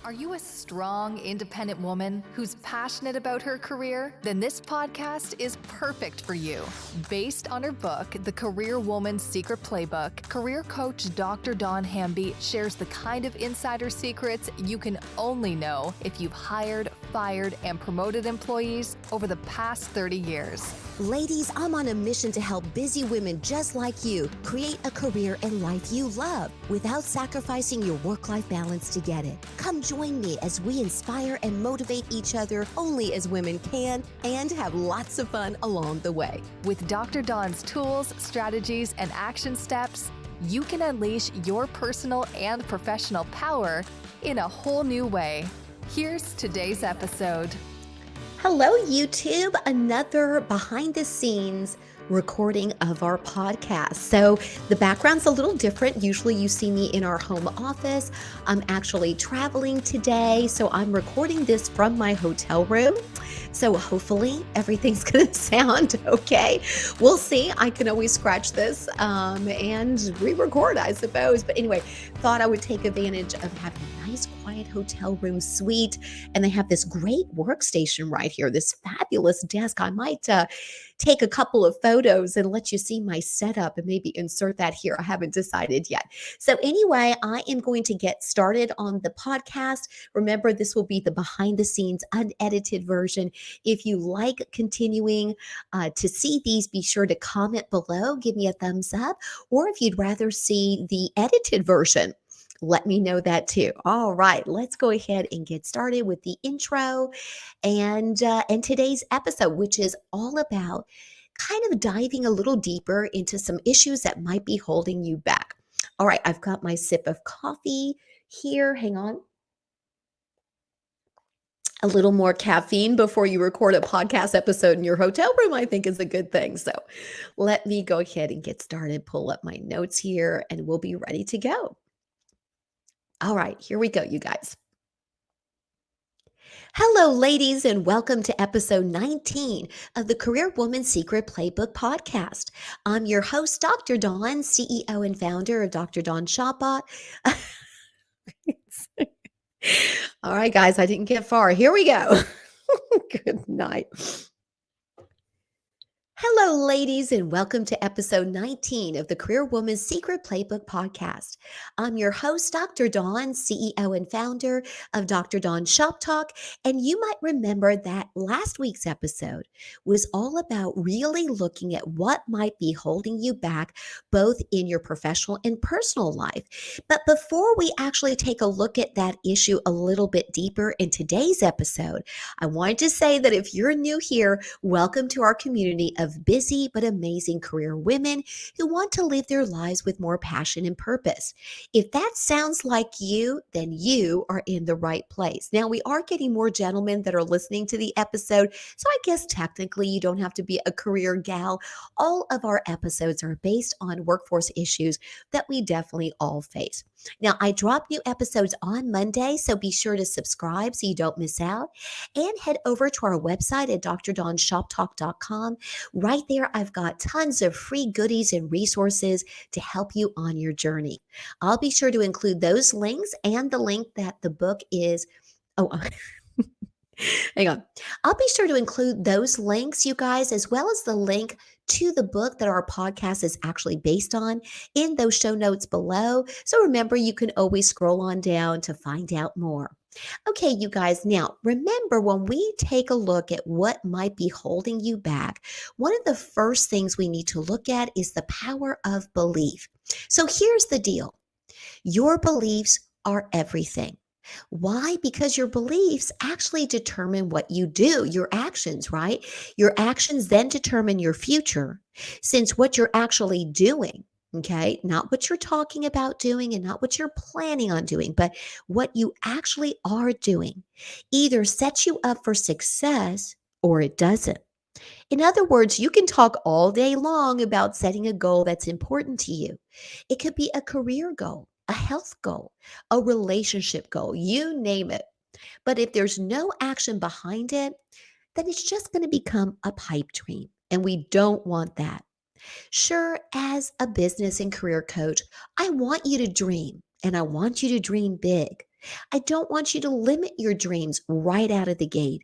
Are you a strong, independent woman who's passionate about her career? Then this podcast is perfect for you. Based on her book, The Career Woman's Secret Playbook, career coach Dr. Dawn Hamby shares the kind of insider secrets you can only know if you've hired, fired, and promoted employees over the past 30 years. Ladies, I'm on a mission to help busy women just like you create a career and life you love without sacrificing your work-life balance to get it. Come join me as we inspire and motivate each other only as women can and have lots of fun along the way. With Dr. Dawn's tools, strategies, and action steps, you can unleash your personal and professional power in a whole new way. Here's today's episode. Hello, YouTube. Another behind the scenes recording of our podcast. So the background's a little different. Usually you see me in our home office. I'm actually traveling today, so I'm recording this from my hotel room. So hopefully everything's going to sound okay. We'll see. I can always scratch this and re-record, I suppose. But anyway, thought I would take advantage of having a nice quiet hotel room suite. And they have this great workstation right here, this fabulous desk. I might take a couple of photos and let you see my setup and maybe insert that here. I haven't decided yet. So anyway, I am going to get started on the podcast. Remember, this will be the behind the scenes unedited version. If you like continuing to see these, be sure to comment below, give me a thumbs up, or if you'd rather see the edited version, let me know that too. All right, let's go ahead and get started with the intro and today's episode, which is all about kind of diving a little deeper into some issues that might be holding you back. All right, I've got my sip of coffee here. Hang on. A little more caffeine before you record a podcast episode in your hotel room, I think, is a good thing. So let me go ahead and get started, pull up my notes here, and we'll be ready to go. All right, here we go, you guys. Hello, ladies, and welcome to episode 19 of the Career Woman's Secret Playbook podcast. I'm your host, Dr. Dawn, CEO and founder of Dr. Dawn Shopbot. All right, guys, I didn't get far. Here we go. Good night. Hello, ladies, and welcome to episode 19 of the Career Woman's Secret Playbook podcast. I'm your host, Dr. Dawn, CEO and founder of Dr. Dawn Shop Talk. And you might remember that last week's episode was all about really looking at what might be holding you back, both in your professional and personal life. But before we actually take a look at that issue a little bit deeper in today's episode, I wanted to say that if you're new here, welcome to our community of busy but amazing career women who want to live their lives with more passion and purpose. If that sounds like you, then you are in the right place. Now, we are getting more gentlemen that are listening to the episode, so I guess technically you don't have to be a career gal. All of our episodes are based on workforce issues that we definitely all face. Now, I drop new episodes on Monday, so be sure to subscribe so you don't miss out, and head over to our website at drdawnshoptalk.com. Right there, I've got tons of free goodies and resources to help you on your journey. I'll be sure to include those links and the link that the book is. Oh, hang on. I'll be sure to include those links, you guys, as well as the link to the book that our podcast is actually based on in those show notes below. So remember, you can always scroll on down to find out more. Okay, you guys, now remember, when we take a look at what might be holding you back, one of the first things we need to look at is the power of belief. So here's the deal. Your beliefs are everything. Why? Because your beliefs actually determine what you do, your actions, right? Your actions then determine your future, since what you're actually doing, okay, not what you're talking about doing and not what you're planning on doing, but what you actually are doing either sets you up for success or it doesn't. In other words, you can talk all day long about setting a goal that's important to you. It could be a career goal, a health goal, a relationship goal, you name it. But if there's no action behind it, then it's just going to become a pipe dream. And we don't want that. Sure, as a business and career coach, I want you to dream and I want you to dream big. I don't want you to limit your dreams right out of the gate.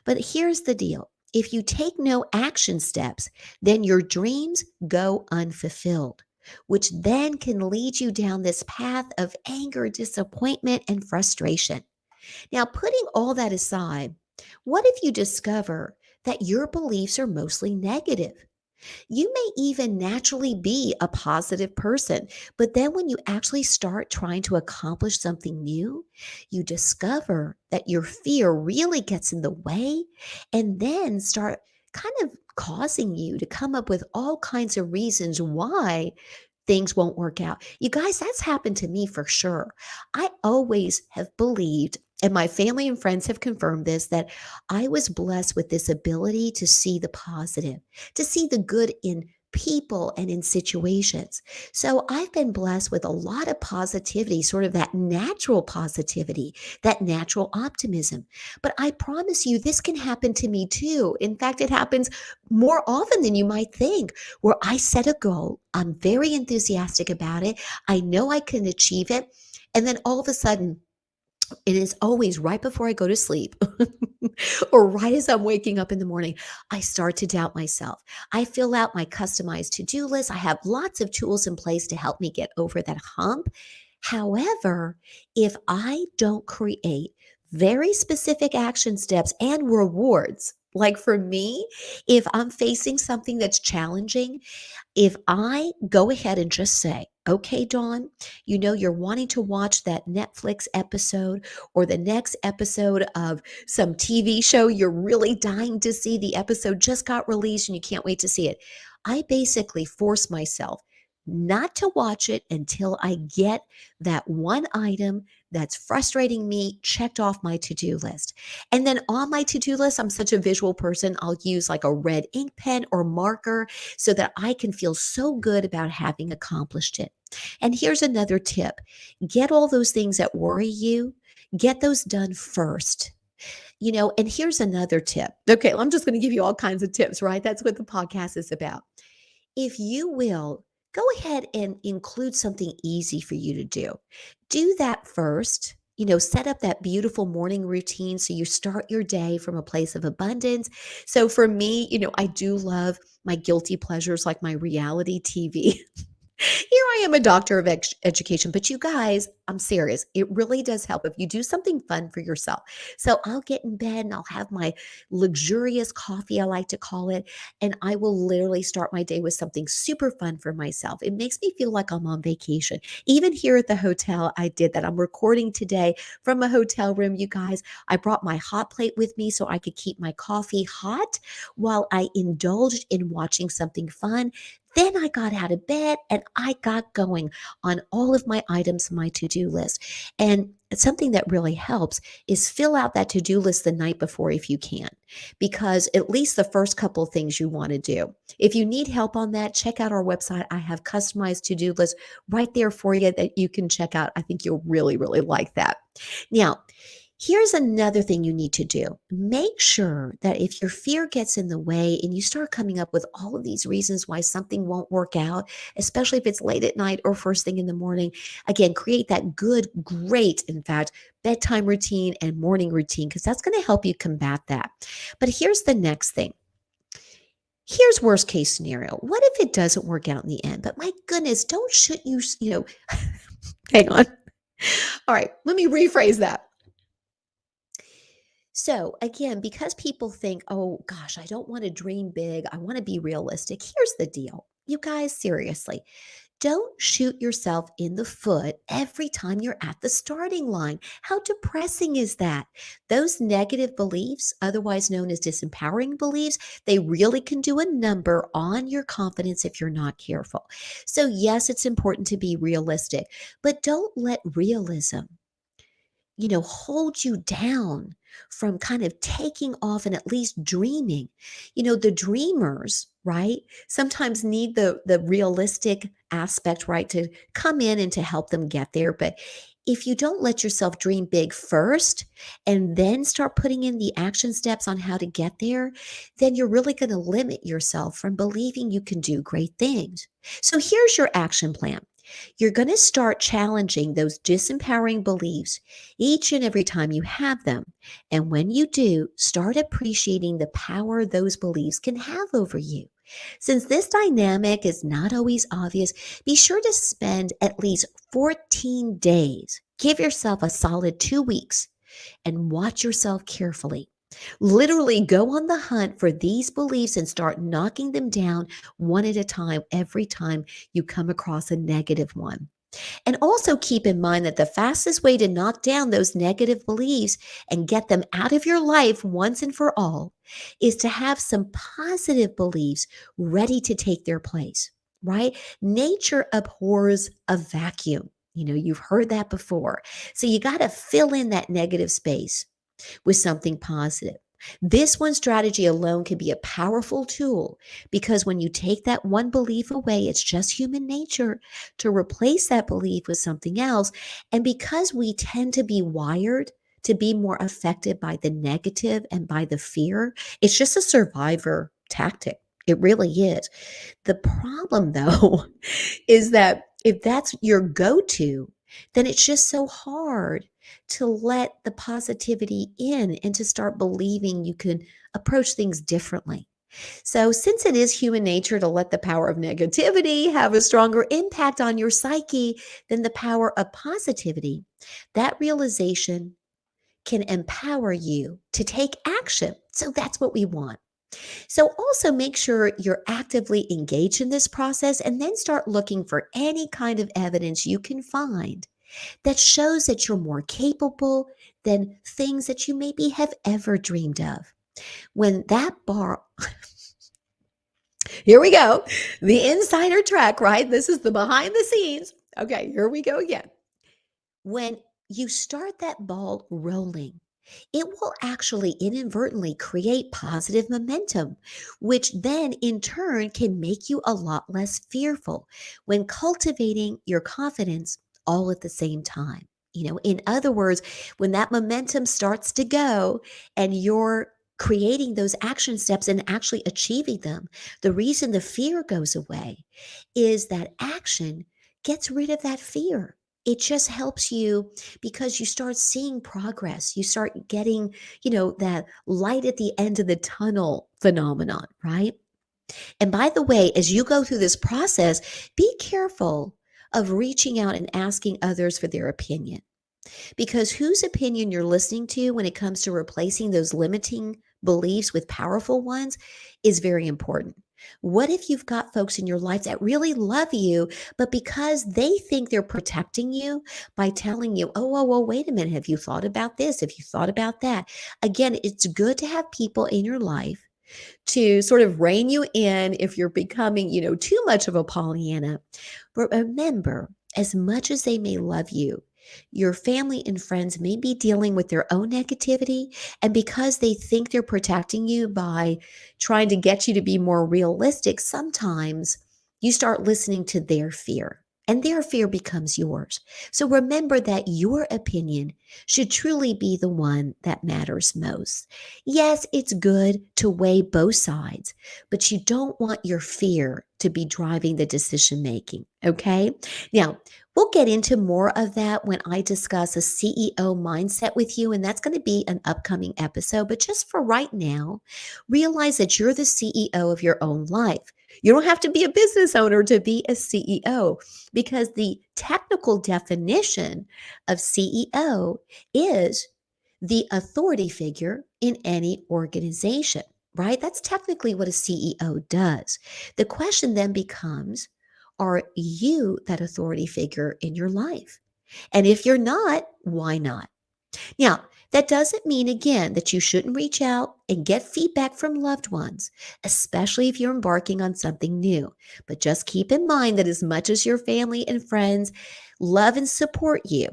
But here's the deal. If you take no action steps, then your dreams go unfulfilled, which then can lead you down this path of anger, disappointment, and frustration. Now, putting all that aside, what if you discover that your beliefs are mostly negative? You may even naturally be a positive person, but then when you actually start trying to accomplish something new, you discover that your fear really gets in the way and then start kind of causing you to come up with all kinds of reasons why things won't work out. You guys, that's happened to me for sure. I always have believed, and my family and friends have confirmed this, that I was blessed with this ability to see the positive, to see the good in people and in situations. So I've been blessed with a lot of positivity, sort of that natural positivity, that natural optimism. But I promise you, this can happen to me too. In fact, it happens more often than you might think, where I set a goal, I'm very enthusiastic about it, I know I can achieve it, and then all of a sudden, it is always right before I go to sleep or right as I'm waking up in the morning, I start to doubt myself. I fill out my customized to do list. I have lots of tools in place to help me get over that hump. However, if I don't create very specific action steps and rewards, like for me, if I'm facing something that's challenging, if I go ahead and just say, okay, Dawn, you know, you're wanting to watch that Netflix episode or the next episode of some TV show, you're really dying to see, the episode just got released and you can't wait to see it. I basically force myself not to watch it until I get that one item that's frustrating me checked off my to-do list. And then on my to-do list, I'm such a visual person, I'll use like a red ink pen or marker so that I can feel so good about having accomplished it. And here's another tip. Get all those things that worry you, get those done first. You know, and here's another tip. Okay, I'm just going to give you all kinds of tips, right? That's what the podcast is about. If you will, go ahead and include something easy for you to do. Do that first. You know, set up that beautiful morning routine so you start your day from a place of abundance. So for me, you know, I do love my guilty pleasures like my reality TV. Here I am, a doctor of education, but you guys, I'm serious. It really does help if you do something fun for yourself. So I'll get in bed and I'll have my luxurious coffee, I like to call it, and I will literally start my day with something super fun for myself. It makes me feel like I'm on vacation. Even here at the hotel, I did that. I'm recording today from a hotel room, you guys. I brought my hot plate with me so I could keep my coffee hot while I indulged in watching something fun. Then I got out of bed and I got going on all of my items on my to-do list. And something that really helps is fill out that to-do list the night before if you can, because at least the first couple of things you want to do. If you need help on that, check out our website. I have customized to-do lists right there for you that you can check out. I think you'll really, really like that. Now, here's another thing you need to do. Make sure that if your fear gets in the way and you start coming up with all of these reasons why something won't work out, especially if it's late at night or first thing in the morning, again, create that good, great, in fact, bedtime routine and morning routine, because that's going to help you combat that. But here's the next thing. Here's worst case scenario. What if it doesn't work out in the end? But my goodness, don't shoot you, hang on. All right, let me rephrase that. So again, because people think, oh gosh, I don't want to dream big, I want to be realistic. Here's the deal. You guys, seriously, don't shoot yourself in the foot every time you're at the starting line. How depressing is that? Those negative beliefs, otherwise known as disempowering beliefs, they really can do a number on your confidence if you're not careful. So, yes, it's important to be realistic, but don't let realism hold you down from kind of taking off and at least dreaming. The dreamers, right, sometimes need the realistic aspect, right, to come in and to help them get there. But if you don't let yourself dream big first and then start putting in the action steps on how to get there, then you're really going to limit yourself from believing you can do great things. So here's your action plan. You're going to start challenging those disempowering beliefs each and every time you have them. And when you do, start appreciating the power those beliefs can have over you. Since this dynamic is not always obvious, be sure to spend at least 14 days. Give yourself a solid 2 weeks and watch yourself carefully. Literally go on the hunt for these beliefs and start knocking them down one at a time every time you come across a negative one. And also keep in mind that the fastest way to knock down those negative beliefs and get them out of your life once and for all is to have some positive beliefs ready to take their place, right? Nature abhors a vacuum. You've heard that before. So you got to fill in that negative space with something positive. This one strategy alone can be a powerful tool because when you take that one belief away, it's just human nature to replace that belief with something else. And because we tend to be wired to be more affected by the negative and by the fear, it's just a survivor tactic. It really is. The problem, though, is that if that's your go to, then it's just so hard to let the positivity in and to start believing you can approach things differently. So, since it is human nature to let the power of negativity have a stronger impact on your psyche than the power of positivity, that realization can empower you to take action. So, that's what we want. So also make sure you're actively engaged in this process and then start looking for any kind of evidence you can find that shows that you're more capable than things that you maybe have ever dreamed of. When that bar, here we go, the insider track, right? This is the behind the scenes. Okay, here we go again. When you start that ball rolling, it will actually inadvertently create positive momentum, which then in turn can make you a lot less fearful when cultivating your confidence all at the same time. In other words, when that momentum starts to go and you're creating those action steps and actually achieving them, the reason the fear goes away is that action gets rid of that fear. It just helps you because you start seeing progress. You start getting, that light at the end of the tunnel phenomenon, right? And by the way, as you go through this process, be careful of reaching out and asking others for their opinion. Because whose opinion you're listening to when it comes to replacing those limiting beliefs with powerful ones is very important. What if you've got folks in your life that really love you, but because they think they're protecting you by telling you, oh, wait a minute, have you thought about this? Have you thought about that? Again, it's good to have people in your life to sort of rein you in if you're becoming, too much of a Pollyanna. But remember, as much as they may love you, your family and friends may be dealing with their own negativity. And because they think they're protecting you by trying to get you to be more realistic, sometimes you start listening to their fear and their fear becomes yours. So remember that your opinion should truly be the one that matters most. Yes, it's good to weigh both sides, but you don't want your fear to be driving the decision making. Okay. Now, we'll get into more of that when I discuss a CEO mindset with you, and that's going to be an upcoming episode. But just for right now, realize that you're the CEO of your own life. You don't have to be a business owner to be a CEO because the technical definition of CEO is the authority figure in any organization, right? That's technically what a CEO does. The question then becomes, are you that authority figure in your life? And if you're not, why not? Now, that doesn't mean, again, that you shouldn't reach out and get feedback from loved ones, especially if you're embarking on something new. But just keep in mind that as much as your family and friends love and support you,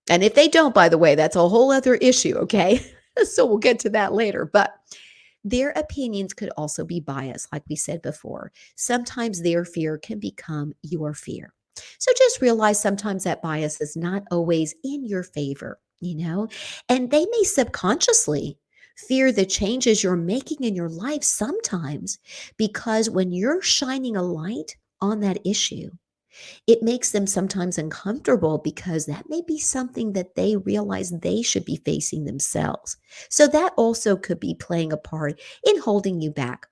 and if they don't, by the way, that's a whole other issue, okay? So we'll get to that later. But their opinions could also be biased, like we said before. Sometimes their fear can become your fear. So just realize sometimes that bias is not always in your favor, and they may subconsciously fear the changes you're making in your life sometimes because when you're shining a light on that issue, It makes them sometimes uncomfortable because that may be something that they realize they should be facing themselves. So that also could be playing a part in holding you back.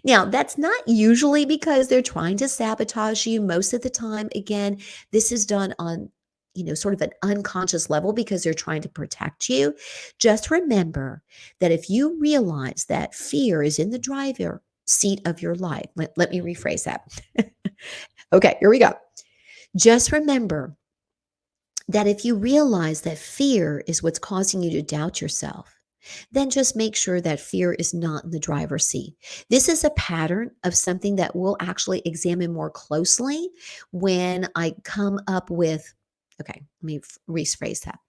Now, that's not usually because they're trying to sabotage you. Most of the time, again, this is done on sort of an unconscious level because they're trying to protect you. Just remember that if you realize that fear is in the driver seat of your life, let me rephrase that. Okay, here we go. Just remember that if you realize that fear is what's causing you to doubt yourself, then just make sure that fear is not in the driver's seat. This is a pattern of something that we'll actually examine more closely when I come up with, okay, let me rephrase that.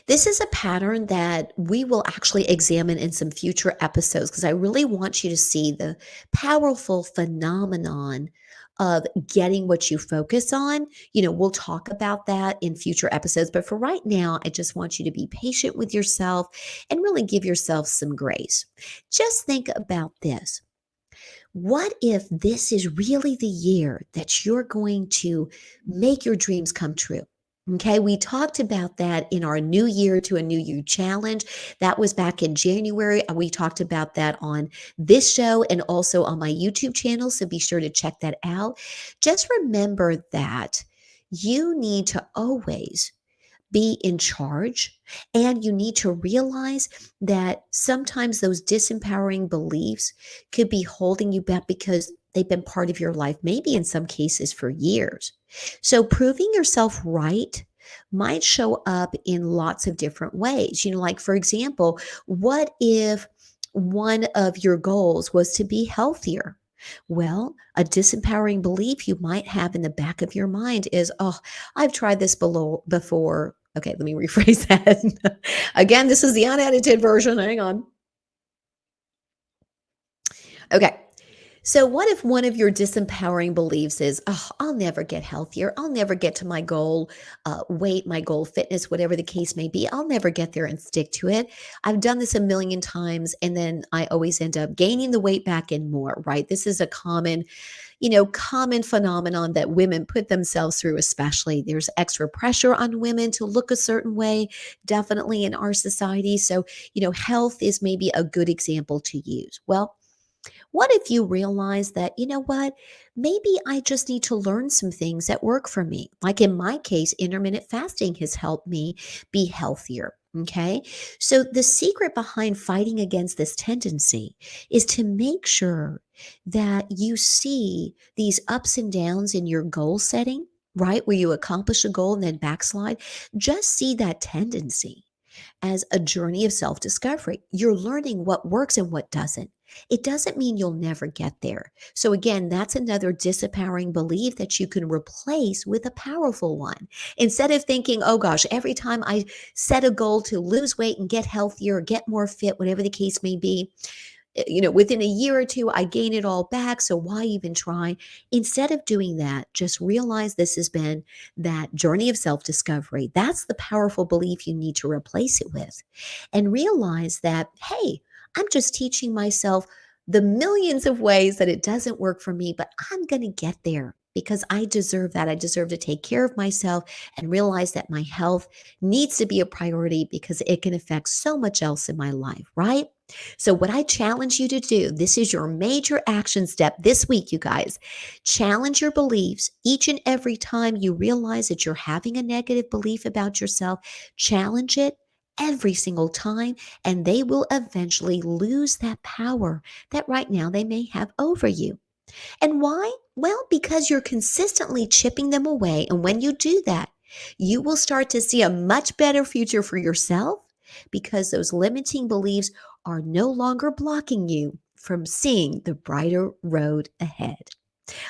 This is a pattern that we will actually examine in some future episodes because I really want you to see the powerful phenomenon of getting what you focus on. We'll talk about that in future episodes, but for right now, I just want you to be patient with yourself and really give yourself some grace. Just think about this. What if this is really the year that you're going to make your dreams come true? Okay, we talked about that in our New Year to a New You challenge. That was back in January. We talked about that on this show and also on my YouTube channel. So be sure to check that out. Just remember that you need to always be in charge. And you need to realize that sometimes those disempowering beliefs could be holding you back because they've been part of your life, maybe in some cases for years. So proving yourself right might show up in lots of different ways. Like for example, what if one of your goals was to be healthier? Well, a disempowering belief you might have in the back of your mind is, oh, I've tried this before. Okay, let me rephrase that. Again, this is the unedited version. Hang on. Okay. So, what if one of your disempowering beliefs is, oh, I'll never get healthier. I'll never get to my goal weight, my goal fitness, whatever the case may be. I'll never get there and stick to it. I've done this a million times and then I always end up gaining the weight back and more, right? This is a common phenomenon that women put themselves through, especially. There's extra pressure on women to look a certain way, definitely in our society. So, health is maybe a good example to use. Well, what if you realize that, what, maybe I just need to learn some things that work for me? Like in my case, intermittent fasting has helped me be healthier. Okay. So the secret behind fighting against this tendency is to make sure that you see these ups and downs in your goal setting, right? Where you accomplish a goal and then backslide. Just see that tendency as a journey of self discovery. You're learning what works and what doesn't. It doesn't mean you'll never get there. So, again, that's another disempowering belief that you can replace with a powerful one. Instead of thinking, oh gosh, every time I set a goal to lose weight and get healthier, get more fit, whatever the case may be, within a year or two, I gain it all back. So why even try? Instead of doing that, just realize this has been that journey of self discovery. That's the powerful belief you need to replace it with. And realize that, hey, I'm just teaching myself the millions of ways that it doesn't work for me, but I'm going to get there because I deserve that. I deserve to take care of myself and realize that my health needs to be a priority because it can affect so much else in my life, right? So, what I challenge you to do, this is your major action step this week, you guys. Challenge your beliefs each and every time you realize that you're having a negative belief about yourself. Challenge it every single time, and they will eventually lose that power that right now they may have over you. And why? Well, because you're consistently chipping them away. And when you do that, you will start to see a much better future for yourself because those limiting beliefs are no longer blocking you from seeing the brighter road ahead.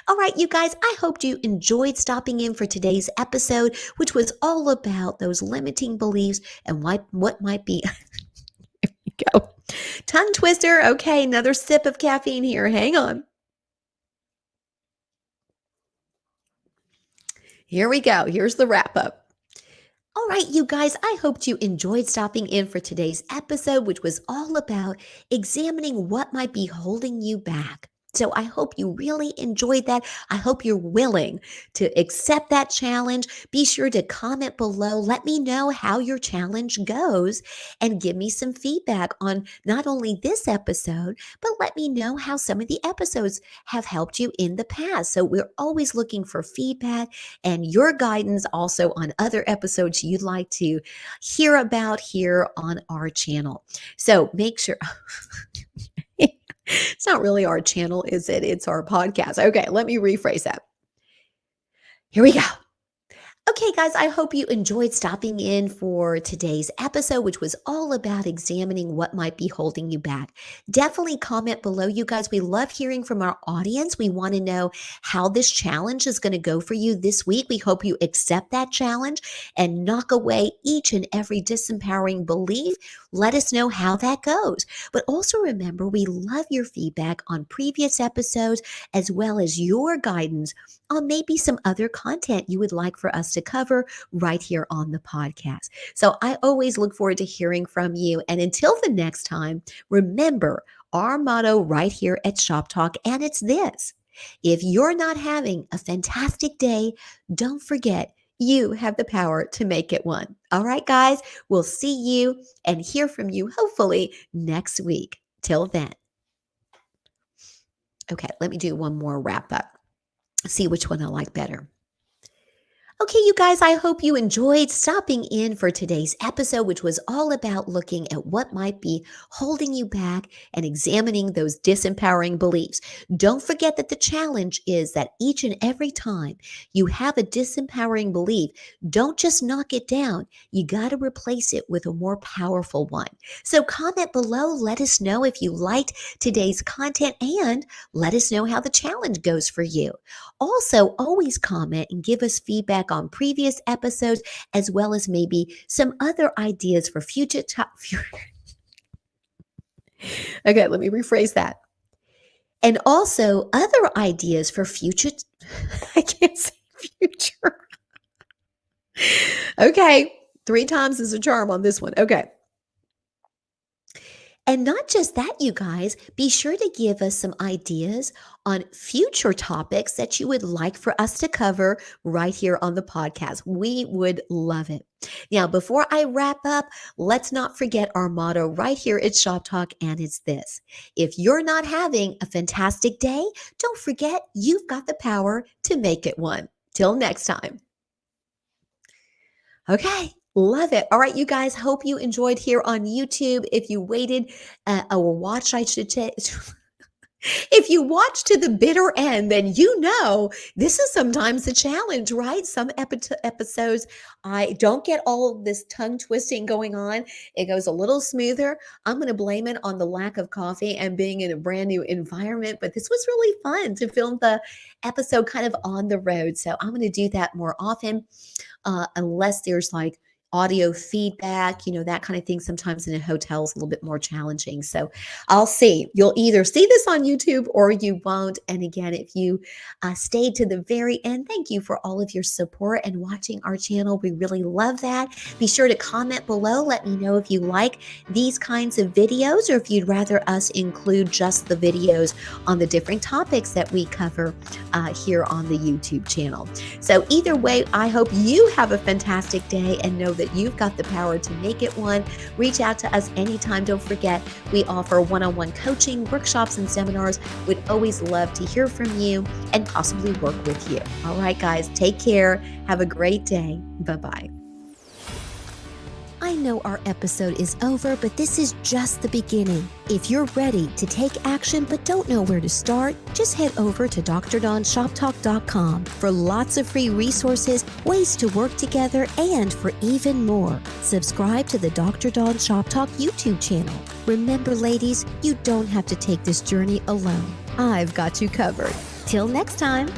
All right, you guys, I hope you enjoyed stopping in for today's episode, which was all about those limiting beliefs and what might be. There you go. Tongue twister. Okay, another sip of caffeine here. Hang on. Here we go. Here's the wrap up. All right, you guys, I hoped you enjoyed stopping in for today's episode, which was all about examining what might be holding you back. So I hope you really enjoyed that. I hope you're willing to accept that challenge. Be sure to comment below. Let me know how your challenge goes and give me some feedback on not only this episode, but let me know how some of the episodes have helped you in the past. So we're always looking for feedback and your guidance also on other episodes you'd like to hear about here on our channel. So make sure. It's not really our channel, is it? It's our podcast. Okay, let me rephrase that. Here we go. Okay, guys, I hope you enjoyed stopping in for today's episode, which was all about examining what might be holding you back. Definitely comment below, you guys. We love hearing from our audience. We want to know how this challenge is going to go for you this week. We hope you accept that challenge and knock away each and every disempowering belief. Let us know how that goes. But also remember, we love your feedback on previous episodes as well as your guidance on maybe some other content you would like for us to cover right here on the podcast. So I always look forward to hearing from you. And until the next time, remember our motto right here at Shop Talk, and it's this: if you're not having a fantastic day, don't forget you have the power to make it one. All right, guys, we'll see you and hear from you hopefully next week. Till then. Okay, let me do one more wrap up. See which one I like better. Okay, you guys, I hope you enjoyed stopping in for today's episode, which was all about looking at what might be holding you back and examining those disempowering beliefs. Don't forget that the challenge is that each and every time you have a disempowering belief, don't just knock it down. You got to replace it with a more powerful one. So comment below. Let us know if you liked today's content and let us know how the challenge goes for you. Also, always comment and give us feedback on previous episodes, as well as maybe some other ideas for future. Okay, let me rephrase that. And also other ideas for future. I can't say future. Okay, 3 times is a charm on this one. Okay. And not just that, you guys, be sure to give us some ideas on future topics that you would like for us to cover right here on the podcast. We would love it. Now, before I wrap up, let's not forget our motto right here at Shop Talk, and it's this: if you're not having a fantastic day, don't forget you've got the power to make it one. Till next time. Okay. Love it. All right, you guys, hope you enjoyed here on YouTube. If you waited or watched, I should say, if you watch to the bitter end, then you know this is sometimes a challenge, right? Some episodes, I don't get all of this tongue twisting going on. It goes a little smoother. I'm going to blame it on the lack of coffee and being in a brand new environment. But this was really fun to film the episode kind of on the road. So I'm going to do that more often, unless there's like audio feedback, that kind of thing. Sometimes in a hotel is a little bit more challenging. So I'll see. You'll either see this on YouTube or you won't. And again, if you stayed to the very end, thank you for all of your support and watching our channel. We really love that. Be sure to comment below. Let me know if you like these kinds of videos or if you'd rather us include just the videos on the different topics that we cover here on the YouTube channel. So either way, I hope you have a fantastic day and know that you've got the power to make it one. Reach out to us anytime. Don't forget, we offer one-on-one coaching, workshops, and seminars. We'd always love to hear from you and possibly work with you. All right, guys, take care. Have a great day. Bye-bye. I know our episode is over, but this is just the beginning. If you're ready to take action but don't know where to start, just head over to DrDawnShopTalk.com for lots of free resources, ways to work together, and for even more. Subscribe to the Dr. Dawn Shop Talk YouTube channel. Remember, ladies, you don't have to take this journey alone. I've got you covered. Till next time.